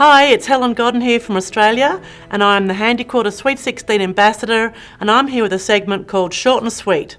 Hi, it's Helen Godden here from Australia, and I'm the Handi Quilter Sweet 16 Ambassador, and I'm here with a segment called Short and Sweet.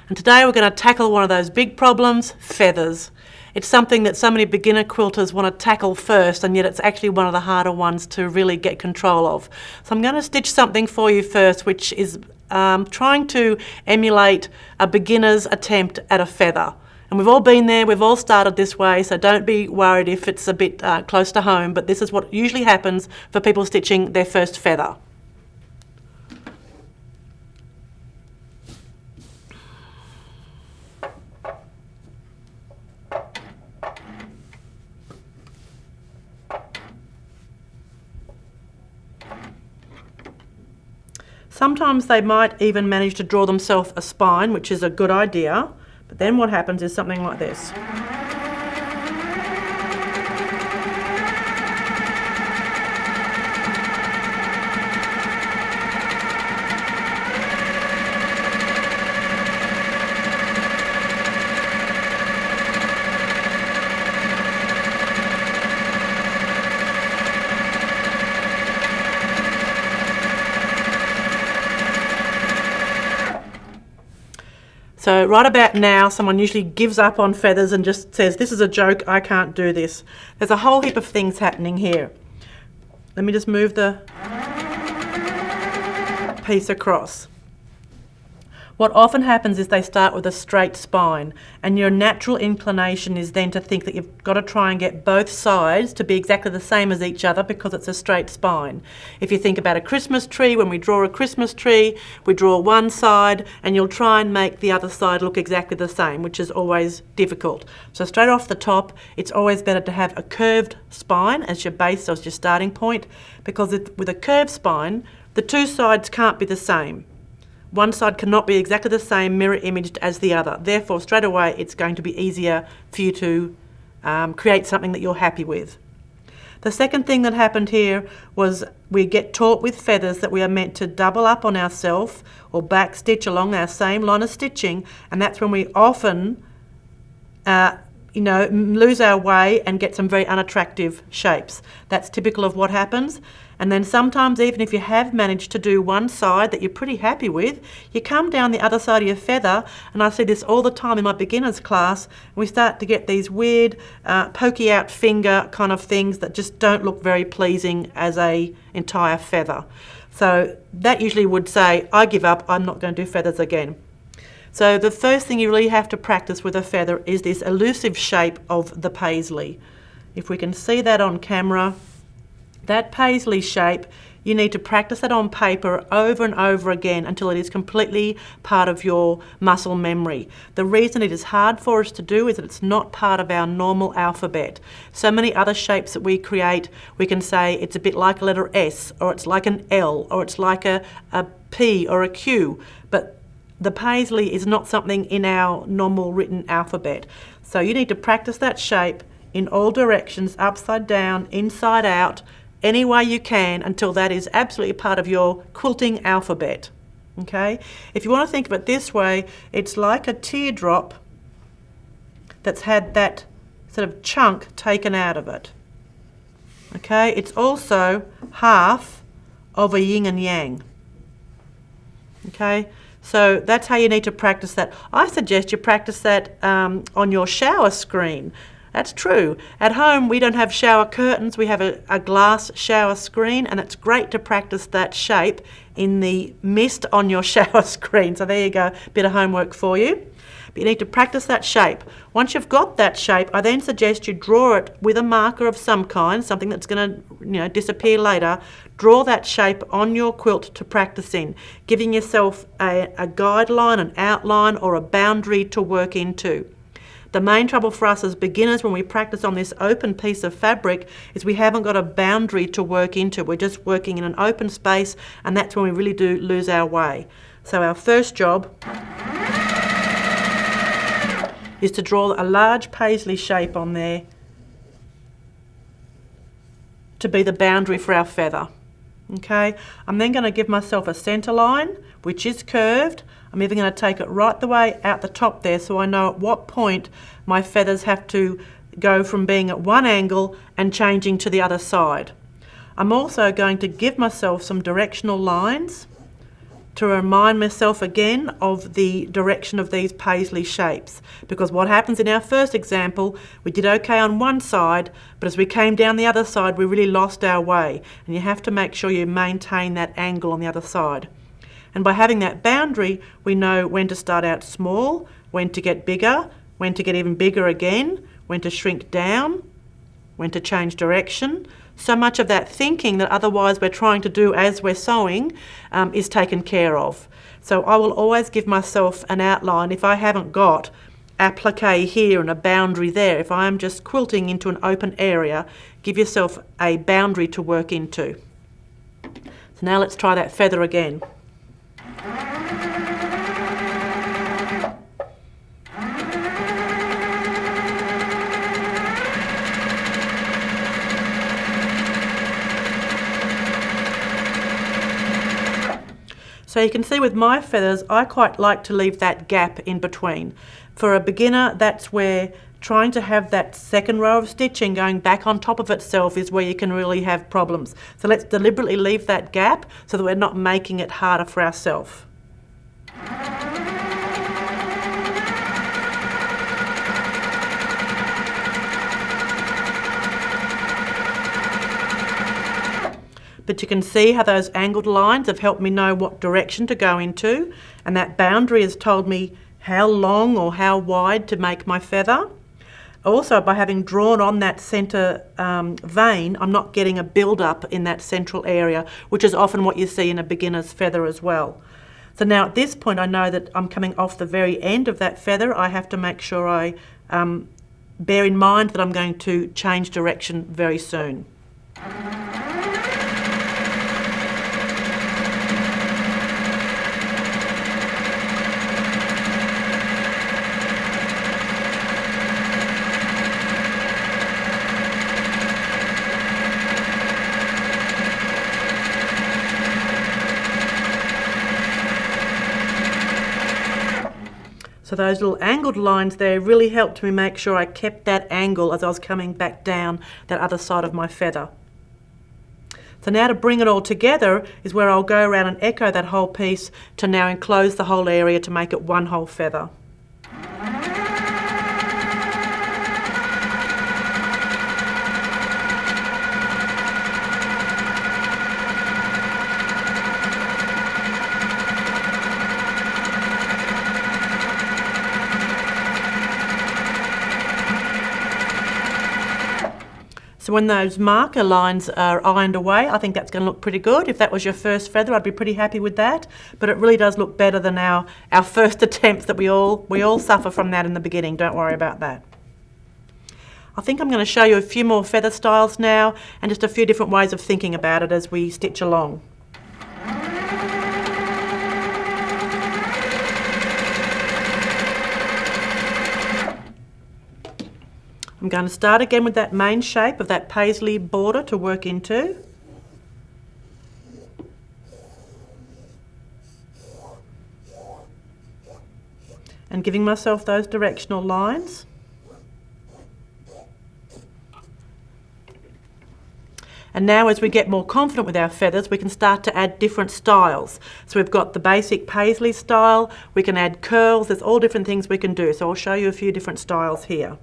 And today we're going to tackle one of those big problems, feathers. It's something that so many beginner quilters want to tackle first, and yet it's actually one of the harder ones to really get control of. So I'm going to stitch something for you first, which is trying to emulate a beginner's attempt at a feather. And we've all been there, we've all started this way, so don't be worried if it's a bit close to home, but this is what usually happens for people stitching their first feather. Sometimes they might even manage to draw themselves a spine, which is a good idea. But then what happens is something like this. So right about now, someone usually gives up on feathers and just says, this is a joke, I can't do this. There's a whole heap of things happening here. Let me just move the piece across. What often happens is they start with a straight spine, and your natural inclination is then to think that you've got to try and get both sides to be exactly the same as each other because it's a straight spine. If you think about a Christmas tree, when we draw a Christmas tree, we draw one side and you'll try and make the other side look exactly the same, which is always difficult. So straight off the top, it's always better to have a curved spine as your base or as your starting point, because with a curved spine, the two sides can't be the same. One side cannot be exactly the same mirror imaged as the other. Therefore, straight away, it's going to be easier for you to create something that you're happy with. The second thing that happened here was we get taught with feathers that we are meant to double up on ourselves or back stitch along our same line of stitching, and that's when we often lose our way and get some very unattractive shapes. That's typical of what happens. And then sometimes, even if you have managed to do one side that you're pretty happy with, you come down the other side of your feather, and I see this all the time in my beginners class, and we start to get these weird pokey out finger kind of things that just don't look very pleasing as an entire feather. So that usually would say, I give up, I'm not going to do feathers again. So the first thing you really have to practice with a feather is this elusive shape of the paisley. If we can see that on camera, that paisley shape, you need to practice that on paper over and over again until it is completely part of your muscle memory. The reason it is hard for us to do is that it's not part of our normal alphabet. So many other shapes that we create, we can say it's a bit like a letter S, or it's like an L, or it's like a P or a Q, but the paisley is not something in our normal written alphabet. So you need to practice that shape in all directions, upside down, inside out, any way you can until that is absolutely part of your quilting alphabet. Okay? If you want to think of it this way, it's like a teardrop that's had that sort of chunk taken out of it. Okay? It's also half of a yin and yang. Okay? So that's how you need to practice that. I suggest you practice that on your shower screen. That's true. At home, we don't have shower curtains. We have a glass shower screen, and it's great to practice that shape in the mist on your shower screen. So there you go, a bit of homework for you. But you need to practice that shape. Once you've got that shape, I then suggest you draw it with a marker of some kind, something that's going to disappear later. Draw that shape on your quilt to practice in, giving yourself a guideline, an outline, or a boundary to work into. The main trouble for us as beginners when we practice on this open piece of fabric is we haven't got a boundary to work into. We're just working in an open space, and that's when we really do lose our way. So our first job is to draw a large paisley shape on there to be the boundary for our feather. Okay, I'm then going to give myself a centre line, which is curved. I'm even going to take it right the way out the top there so I know at what point my feathers have to go from being at one angle and changing to the other side. I'm also going to give myself some directional lines to remind myself again of the direction of these paisley shapes, because what happens in our first example, we did okay on one side, but as we came down the other side we really lost our way, and you have to make sure you maintain that angle on the other side. And by having that boundary, we know when to start out small, when to get bigger, when to get even bigger again, when to shrink down, when to change direction. So much of that thinking that otherwise we're trying to do as we're sewing is taken care of. So I will always give myself an outline if I haven't got applique here and a boundary there. If I'm just quilting into an open area, give yourself a boundary to work into. So now let's try that feather again. So you can see with my feathers, I quite like to leave that gap in between. For a beginner, that's where trying to have that second row of stitching going back on top of itself is where you can really have problems. So let's deliberately leave that gap so that we're not making it harder for ourselves. But you can see how those angled lines have helped me know what direction to go into, and that boundary has told me how long or how wide to make my feather. Also, by having drawn on that centre vein, I'm not getting a build-up in that central area, which is often what you see in a beginner's feather as well. So now at this point I know that I'm coming off the very end of that feather. I have to make sure I bear in mind that I'm going to change direction very soon. So those little angled lines there really helped me make sure I kept that angle as I was coming back down that other side of my feather. So now to bring it all together is where I'll go around and echo that whole piece to now enclose the whole area to make it one whole feather. So when those marker lines are ironed away, I think that's going to look pretty good. If that was your first feather, I'd be pretty happy with that. But it really does look better than our first attempts that we all suffer from that in the beginning. Don't worry about that. I think I'm going to show you a few more feather styles now and just a few different ways of thinking about it as we stitch along. I'm going to start again with that main shape of that paisley border to work into. And giving myself those directional lines. And now as we get more confident with our feathers, we can start to add different styles. So we've got the basic paisley style, we can add curls, there's all different things we can do. So I'll show you a few different styles here.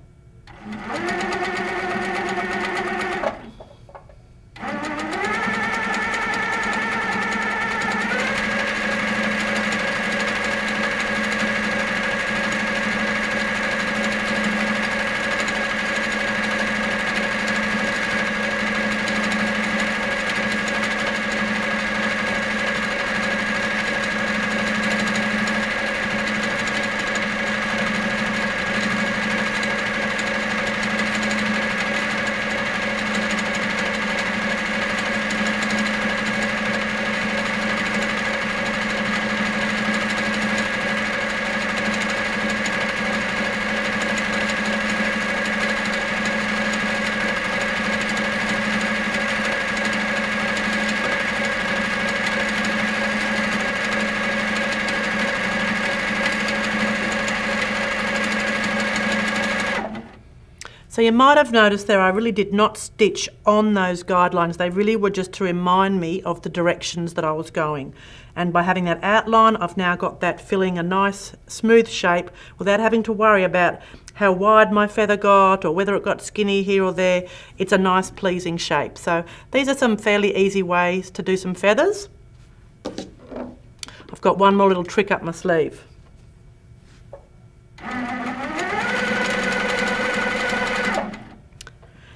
So you might have noticed there I really did not stitch on those guidelines. They really were just to remind me of the directions that I was going. And by having that outline, I've now got that filling a nice smooth shape without having to worry about how wide my feather got or whether it got skinny here or there. It's a nice pleasing shape. So these are some fairly easy ways to do some feathers. I've got one more little trick up my sleeve.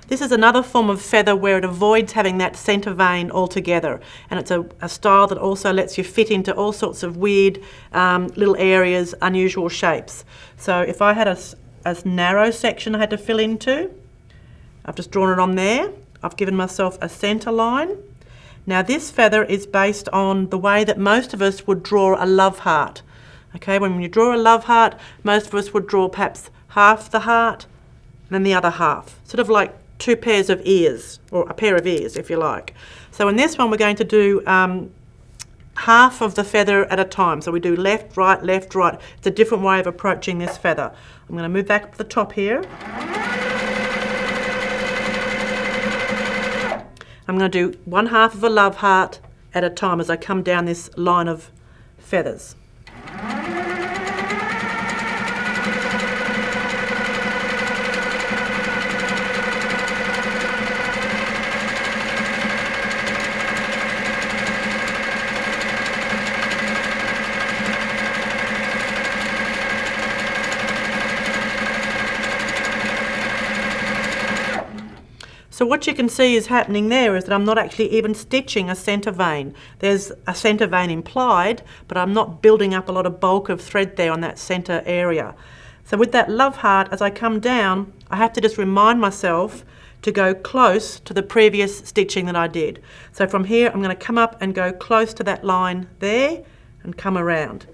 This is another form of feather where it avoids having that centre vein altogether, and it's a style that also lets you fit into all sorts of weird little areas, unusual shapes. So if I had a narrow section I had to fill into, I've just drawn it on there. I've given myself a centre line. Now this feather is based on the way that most of us would draw a love heart. Okay, when you draw a love heart, most of us would draw perhaps half the heart and then the other half, sort of like two pairs of ears, or a pair of ears if you like. So in this one we're going to do half of the feather at a time. So we do left, right, left, right. It's a different way of approaching this feather. I'm going to move back up to the top here. I'm going to do one half of a love heart at a time as I come down this line of feathers. So what you can see is happening there is that I'm not actually even stitching a centre vein. There's a centre vein implied, but I'm not building up a lot of bulk of thread there on that centre area. So with that love heart, as I come down, I have to just remind myself to go close to the previous stitching that I did. So from here, I'm going to come up and go close to that line there and come around.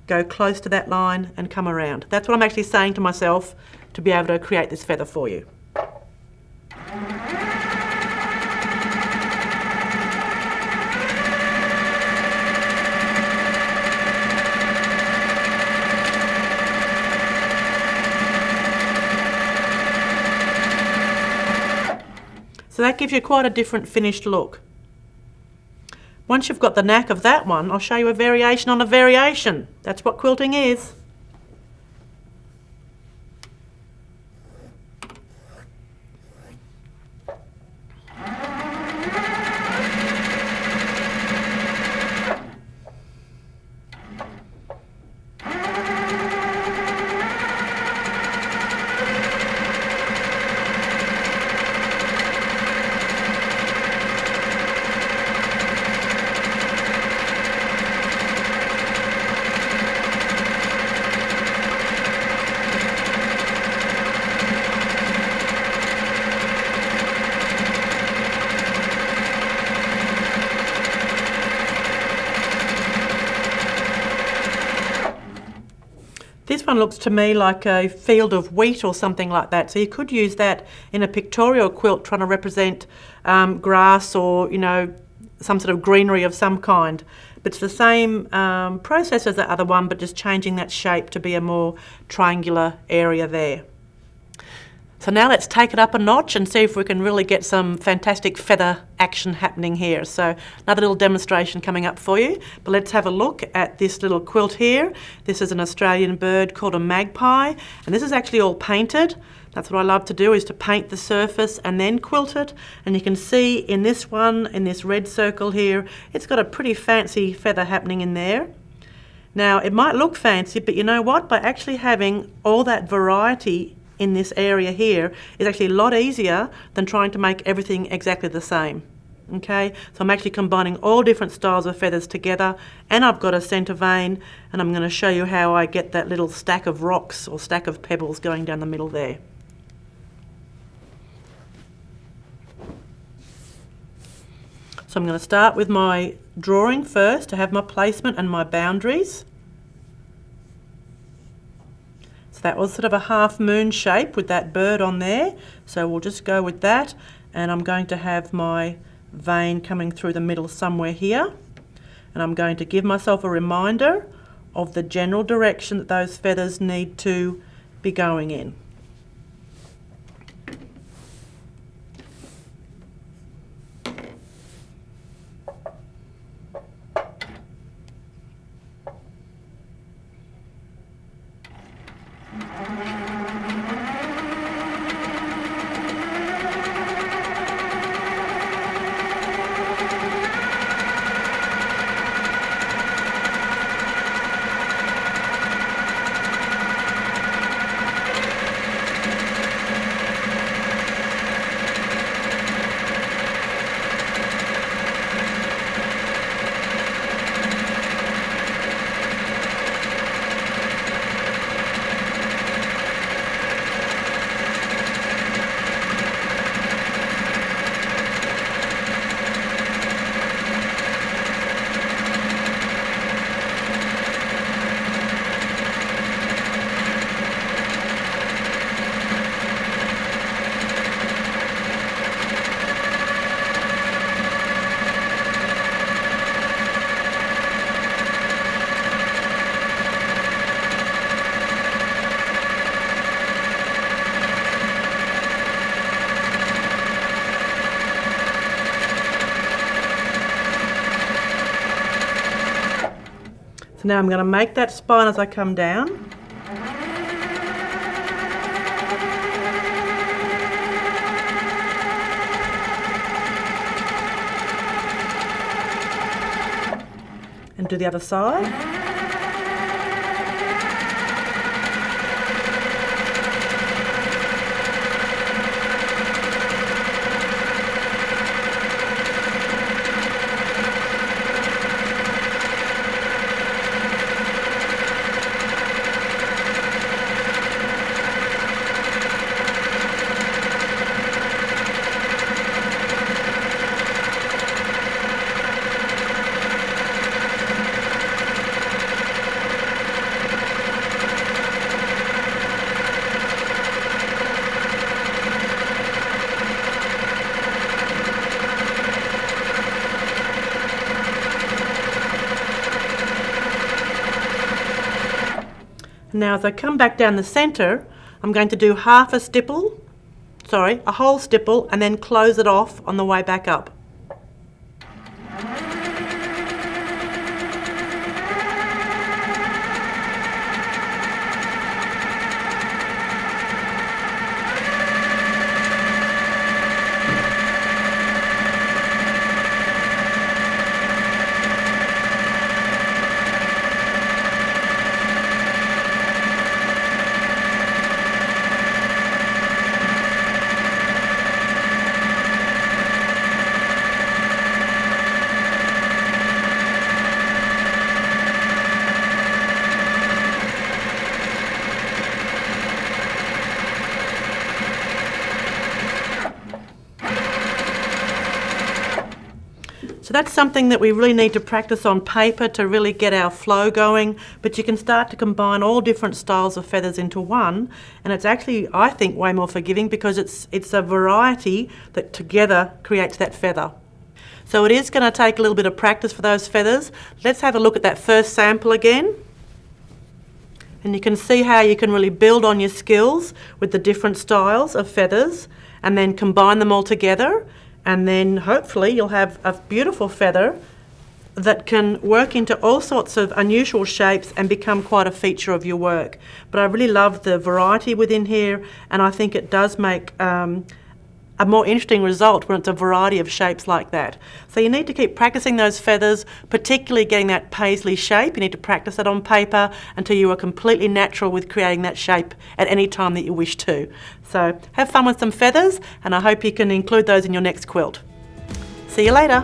Go close to that line and come around. That's what I'm actually saying to myself to be able to create this feather for you. So that gives you quite a different finished look. Once you've got the knack of that one, I'll show you a variation on a variation. That's what quilting is. This one looks to me like a field of wheat or something like that. So you could use that in a pictorial quilt trying to represent grass or, you know, some sort of greenery of some kind. But it's the same process as the other one, but just changing that shape to be a more triangular area there. So now let's take it up a notch and see if we can really get some fantastic feather action happening here. So another little demonstration coming up for you, but let's have a look at this little quilt here. This is an Australian bird called a magpie, and this is actually all painted. That's what I love to do, is to paint the surface and then quilt it. And you can see in this one, in this red circle here, it's got a pretty fancy feather happening in there. Now it might look fancy, but you know what? By actually having all that variety in this area here is actually a lot easier than trying to make everything exactly the same. Okay, so I'm actually combining all different styles of feathers together, and I've got a centre vein, and I'm going to show you how I get that little stack of rocks or stack of pebbles going down the middle there. So I'm going to start with my drawing first to have my placement and my boundaries. That was sort of a half moon shape with that bird on there, so we'll just go with that, and I'm going to have my vein coming through the middle somewhere here, and I'm going to give myself a reminder of the general direction that those feathers need to be going in. So now I'm going to make that spine as I come down. And do the other side. Now as I come back down the centre, I'm going to do a whole stipple, and then close it off on the way back up. So that's something that we really need to practice on paper to really get our flow going, but you can start to combine all different styles of feathers into one, and it's actually, I think, way more forgiving because it's a variety that together creates that feather. So it is going to take a little bit of practice for those feathers. Let's have a look at that first sample again. And you can see how you can really build on your skills with the different styles of feathers and then combine them all together. And then hopefully you'll have a beautiful feather that can work into all sorts of unusual shapes and become quite a feature of your work. But I really love the variety within here, and I think it does make a more interesting result when it's a variety of shapes like that. So you need to keep practicing those feathers, particularly getting that paisley shape. You need to practice it on paper until you are completely natural with creating that shape at any time that you wish to. So have fun with some feathers, and I hope you can include those in your next quilt. See you later.